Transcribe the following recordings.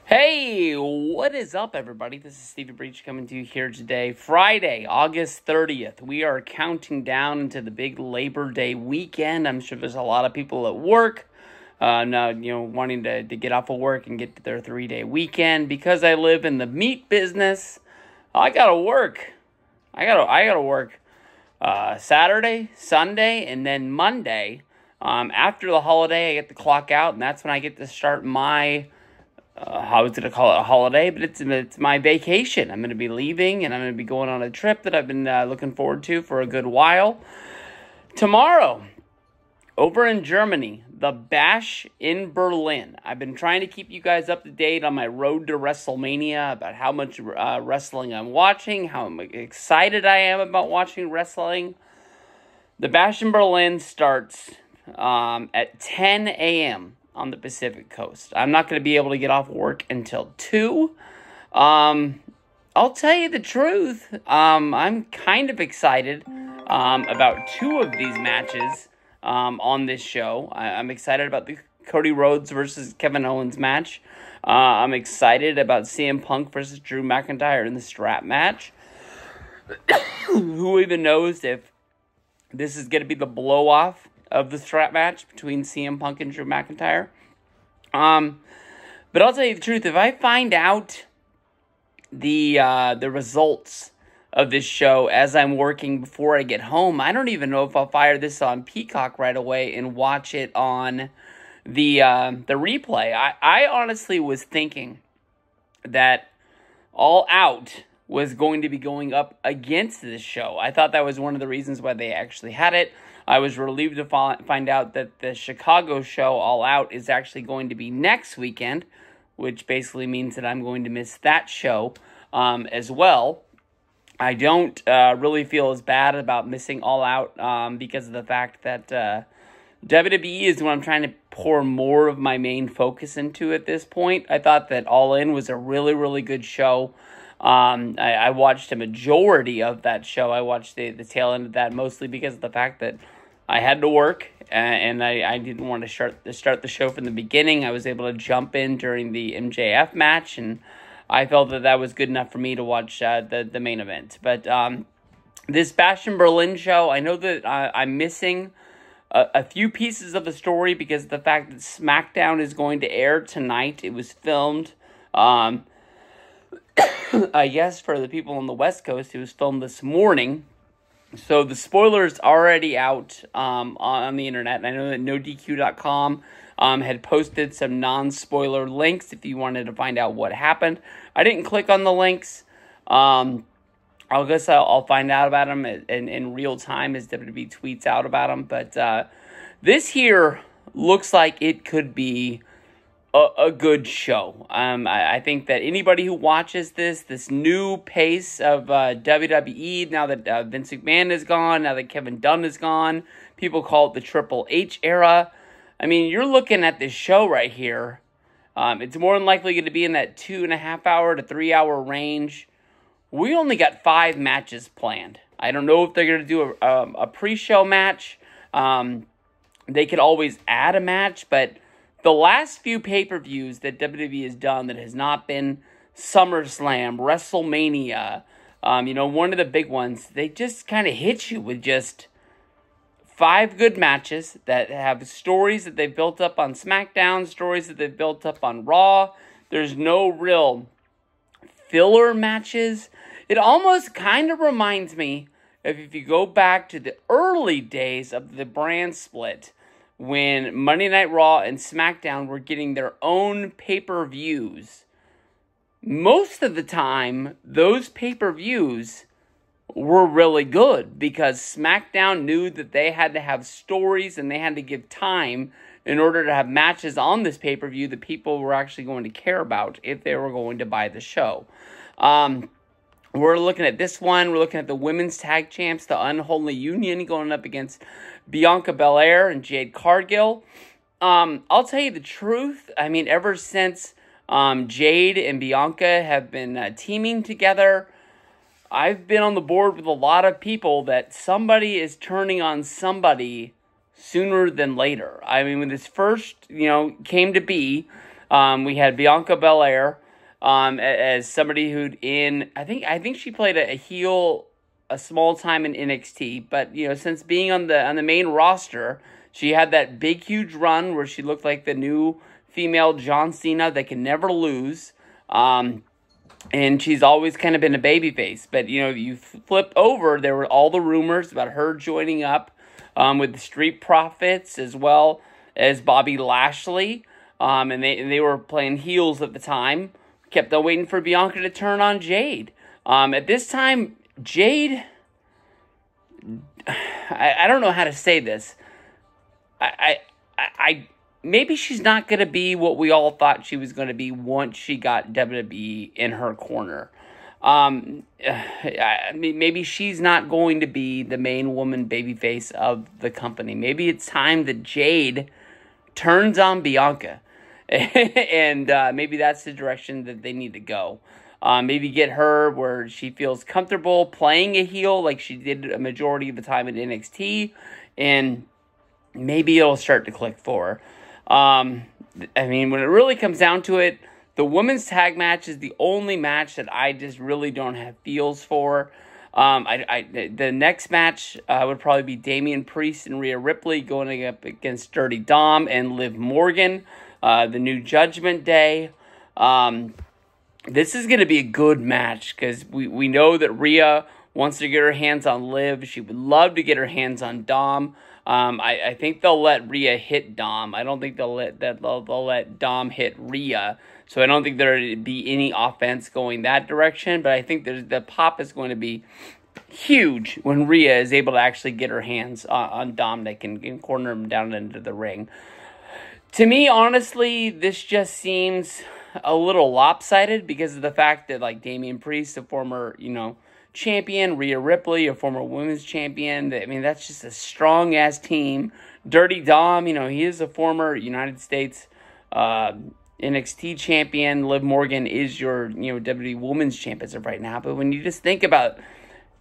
Hey, what is up, everybody? This is Stevie Breach coming to you here today, Friday, August 30th. We are counting down into the big Labor Day weekend. I'm sure there's a lot of people at work now, wanting to get off of work and get to their 3-day weekend. Because I live in the meat business, I gotta work. I gotta work Saturday, Sunday, and then Monday. After the holiday, I get to clock out, and that's when I get to start my I was going to call it a holiday, but it's my vacation. I'm going to be leaving, and I'm going to be going on a trip that I've been looking forward to for a good while. Tomorrow, over in Germany, the Bash in Berlin. I've been trying to keep you guys up to date on my road to WrestleMania, about how much wrestling I'm watching, how excited I am about watching wrestling. The Bash in Berlin starts at 10 a.m. on the Pacific Coast. I'm not going to be able to get off work until 2. I'll tell you the truth. I'm kind of excited about 2 of these matches on this show. I'm excited about the Cody Rhodes versus Kevin Owens match. I'm excited about CM Punk versus Drew McIntyre in the strap match. Who even knows if this is going to be the blow-off of the strap match between CM Punk and Drew McIntyre. But I'll tell you the truth, if I find out the results of this show as I'm working before I get home, I don't even know if I'll fire this on Peacock right away and watch it on the replay. I honestly was thinking that All Out was going to be going up against this show. I thought that was one of the reasons why they actually had it. I was relieved to find out that the Chicago show, All Out, is actually going to be next weekend, which basically means that I'm going to miss that show as well. I don't really feel as bad about missing All Out because of the fact that WWE is what I'm trying to pour more of my main focus into at this point. I thought that All In was a really, really good show. I watched a majority of that show. I watched the tail end of that mostly because of the fact that I had to work and I didn't want to start the show from the beginning. I was able to jump in during the MJF match, and I felt that was good enough for me to watch the main event. But this Bash in Berlin show, I know that I'm missing a few pieces of the story because of the fact that SmackDown is going to air tonight. It was filmed. I guess for the people on the West Coast, it was filmed this morning. So the spoilers already out on the internet. And I know that NoDQ.com had posted some non-spoiler links if you wanted to find out what happened. I didn't click on the links. I guess I'll find out about them in real time as WWE tweets out about them. But this here looks like it could be a good show. I think that anybody who watches this new pace of WWE, now that Vince McMahon is gone, now that Kevin Dunn is gone, people call it the Triple H era. I mean, you're looking at this show right here. It's more than likely going to be in that 2.5 hour to 3 hour range. We only got 5 matches planned. I don't know if they're going to do a pre-show match. They could always add a match, but the last few pay-per-views that WWE has done that has not been SummerSlam, WrestleMania, one of the big ones, they just kind of hit you with just 5 good matches that have stories that they've built up on SmackDown, stories that they've built up on Raw. There's no real filler matches. It almost kind of reminds me of if you go back to the early days of the brand split, when Monday Night Raw and SmackDown were getting their own pay-per-views. Most of the time, those pay-per-views were really good because SmackDown knew that they had to have stories and they had to give time in order to have matches on this pay-per-view that people were actually going to care about if they were going to buy the show. We're looking at this one. We're looking at the women's tag champs, the Unholy Union, going up against Bianca Belair and Jade Cargill. I'll tell you the truth. I mean, ever since Jade and Bianca have been teaming together, I've been on the board with a lot of people that somebody is turning on somebody sooner than later. I mean, when this first, came to be, We had Bianca Belair as somebody who'd I think she played a heel a small time in NXT, but since being on the main roster, she had that big huge run where she looked like the new female John Cena that can never lose. And she's always kind of been a babyface. But, you flip over, there were all the rumors about her joining up with the Street Profits as well as Bobby Lashley. And they were playing heels at the time. Kept on waiting for Bianca to turn on Jade. At this time, Jade, I don't know how to say this. Maybe she's not going to be what we all thought she was going to be once she got WWE in her corner. Maybe she's not going to be the main woman babyface of the company. Maybe it's time that Jade turns on Bianca. And maybe that's the direction that they need to go. Maybe get her where she feels comfortable playing a heel like she did a majority of the time in NXT. And maybe it'll start to click for her. When it really comes down to it, the women's tag match is the only match that I just really don't have feels for. The next match would probably be Damian Priest and Rhea Ripley going up against Dirty Dom and Liv Morgan, the new Judgment Day. This is going to be a good match because we know that Rhea wants to get her hands on Liv. She would love to get her hands on Dom. I think they'll let Rhea hit Dom. I don't think they'll let Dom hit Rhea. So I don't think there'll be any offense going that direction. But I think the pop is going to be huge when Rhea is able to actually get her hands on Dominic and corner him down into the ring. To me, honestly, this just seems a little lopsided because of the fact that Damian Priest, a former champion, Rhea Ripley, a former women's champion. That's just a strong-ass team. Dirty Dom, he is a former United States NXT champion. Liv Morgan is your, WWE Women's Champion as of right now. But when you just think about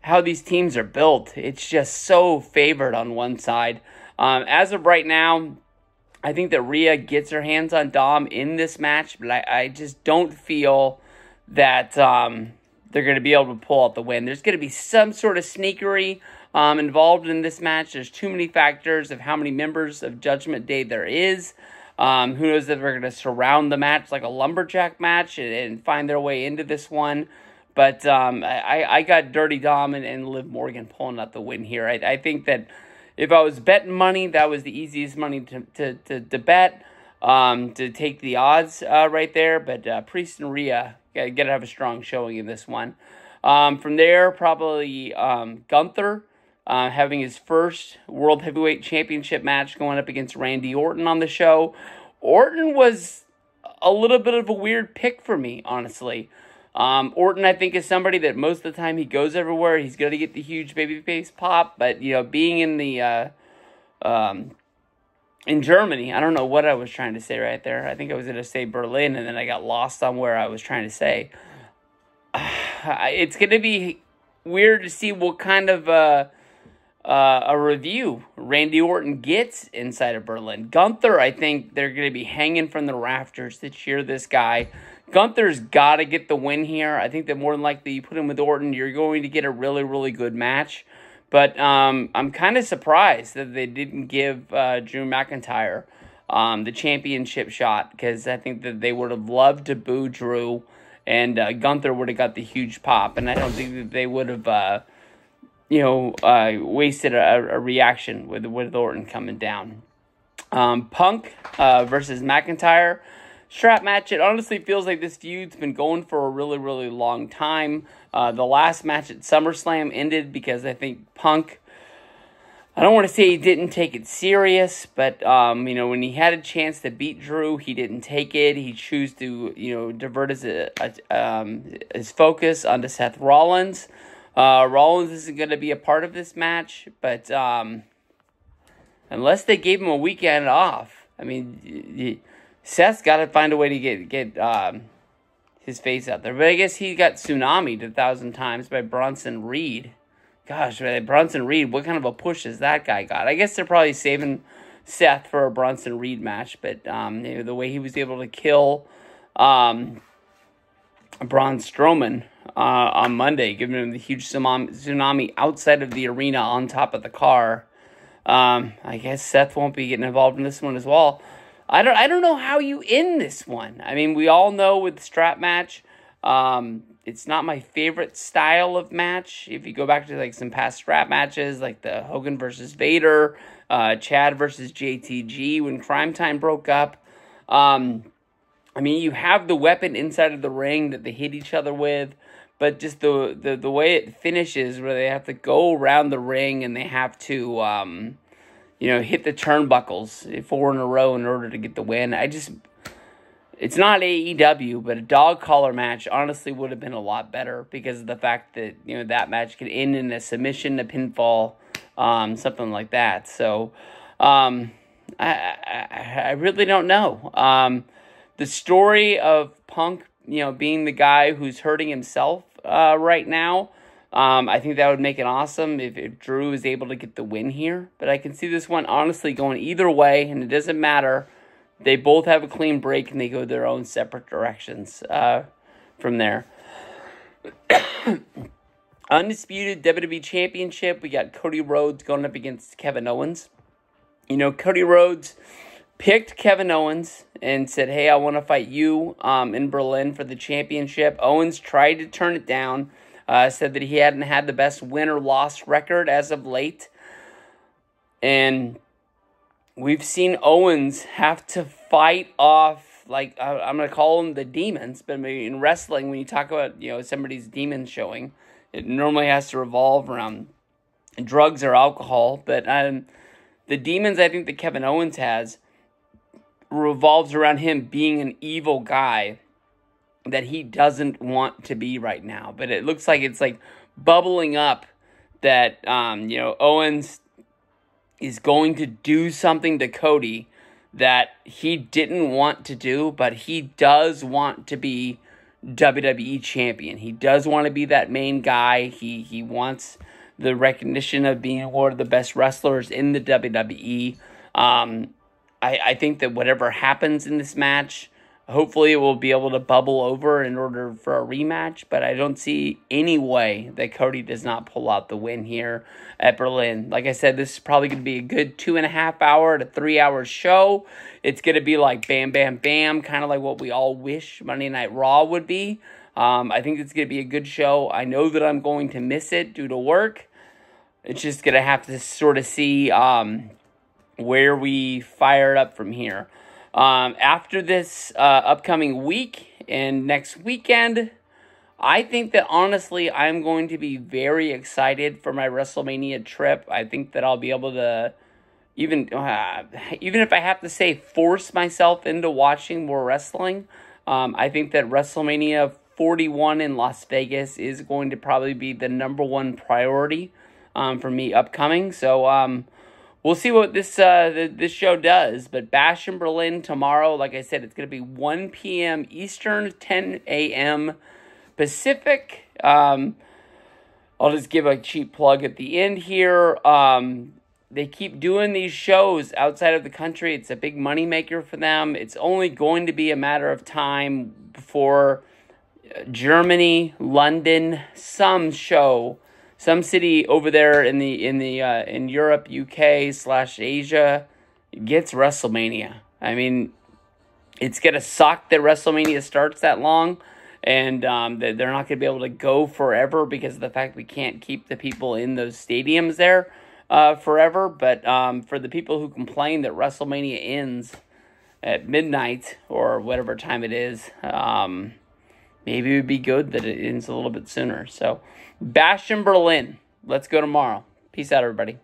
how these teams are built, it's just so favored on one side. As of right now, I think that Rhea gets her hands on Dom in this match, but I just don't feel that they're going to be able to pull out the win. There's going to be some sort of sneakery involved in this match. There's too many factors of how many members of Judgment Day there is. Who knows if they're going to surround the match like a lumberjack match and find their way into this one. But I got Dirty Dom and Liv Morgan pulling out the win here. I think that if I was betting money, that was the easiest money to bet, to take the odds right there. But Priest and Rhea got to have a strong showing in this one. From there, probably Gunther having his first World Heavyweight Championship match going up against Randy Orton on the show. Orton was a little bit of a weird pick for me, honestly. Orton, I think, is somebody that most of the time he goes everywhere. He's going to get the huge babyface pop. But, being in the in Germany, I don't know what I was trying to say right there. I think I was going to say Berlin, and then I got lost on where I was trying to say. It's going to be weird to see what kind of a review Randy Orton gets inside of Berlin. Gunther, I think they're going to be hanging from the rafters to cheer this guy. Gunther's got to get the win here. I think that more than likely you put him with Orton, you're going to get a really, really good match. But I'm kind of surprised that they didn't give Drew McIntyre the championship shot, because I think that they would have loved to boo Drew, and Gunther would have got the huge pop. And I don't think that they would have, wasted a reaction with Orton coming down. Punk versus McIntyre. Strap match. It honestly feels like this feud's been going for a really, really long time. The last match at SummerSlam ended because I think Punk, I don't want to say he didn't take it serious, but, when he had a chance to beat Drew, he didn't take it. He chose to, divert his focus onto Seth Rollins. Rollins isn't going to be a part of this match, but unless they gave him a weekend off, Seth's got to find a way to get his face out there. But I guess he got tsunamied 1,000 times by Bronson Reed. Gosh, Bronson Reed, what kind of a push has that guy got? I guess they're probably saving Seth for a Bronson Reed match, but the way he was able to kill Braun Strowman on Monday, giving him the huge tsunami outside of the arena on top of the car. I guess Seth won't be getting involved in this one as well. I don't know how you end this one. I mean, we all know with the strap match, it's not my favorite style of match. If you go back to like some past strap matches, like the Hogan versus Vader, Chad versus JTG when Crime Time broke up. I mean, you have the weapon inside of the ring that they hit each other with, but just the way it finishes, where they have to go around the ring and they have to, hit the turnbuckles 4 in a row in order to get the win. It's not AEW, but a dog collar match honestly would have been a lot better because of the fact that, that match could end in a submission, a pinfall, something like that. So, I really don't know. The story of Punk, being the guy who's hurting himself right now, I think that would make it awesome if Drew is able to get the win here. But I can see this one honestly going either way, and it doesn't matter. They both have a clean break, and they go their own separate directions from there. Undisputed WWE Championship, we got Cody Rhodes going up against Kevin Owens. Cody Rhodes picked Kevin Owens and said, hey, I want to fight you in Berlin for the championship. Owens tried to turn it down, said that he hadn't had the best win or loss record as of late. And we've seen Owens have to fight off, like, I'm going to call them the demons, but in wrestling, when you talk about, somebody's demon showing, it normally has to revolve around drugs or alcohol. But the demons I think that Kevin Owens has revolves around him being an evil guy that he doesn't want to be right now. But it looks like it's like bubbling up that, Owens is going to do something to Cody that he didn't want to do, but he does want to be WWE champion. He does want to be that main guy. He wants the recognition of being one of the best wrestlers in the WWE. I think that whatever happens in this match, hopefully it will be able to bubble over in order for a rematch, but I don't see any way that Cody does not pull out the win here at Berlin. Like I said, this is probably going to be a good 2.5 hour to 3 hour show. It's going to be like bam, bam, bam, kind of like what we all wish Monday Night Raw would be. I think it's going to be a good show. I know that I'm going to miss it due to work. It's just going to have to sort of see where we fire it up from here. After this upcoming week and next weekend, I think that honestly I'm going to be very excited for my WrestleMania trip. I think that I'll be able to even if I have to say force myself into watching more wrestling. I think that WrestleMania 41 in Las Vegas is going to probably be the number one priority for me upcoming. So we'll see what this show does. But Bash in Berlin tomorrow, like I said, it's going to be 1 p.m. Eastern, 10 a.m. Pacific. I'll just give a cheap plug at the end here. They keep doing these shows outside of the country. It's a big moneymaker for them. It's only going to be a matter of time before Germany, London, some city over there in Europe, UK/Asia gets WrestleMania. I mean, it's gonna suck that WrestleMania starts that long, and that they're not gonna be able to go forever because of the fact we can't keep the people in those stadiums there forever. But for the people who complain that WrestleMania ends at midnight or whatever time it is, maybe it would be good that it ends a little bit sooner. So, Bash in Berlin. Let's go tomorrow. Peace out, everybody.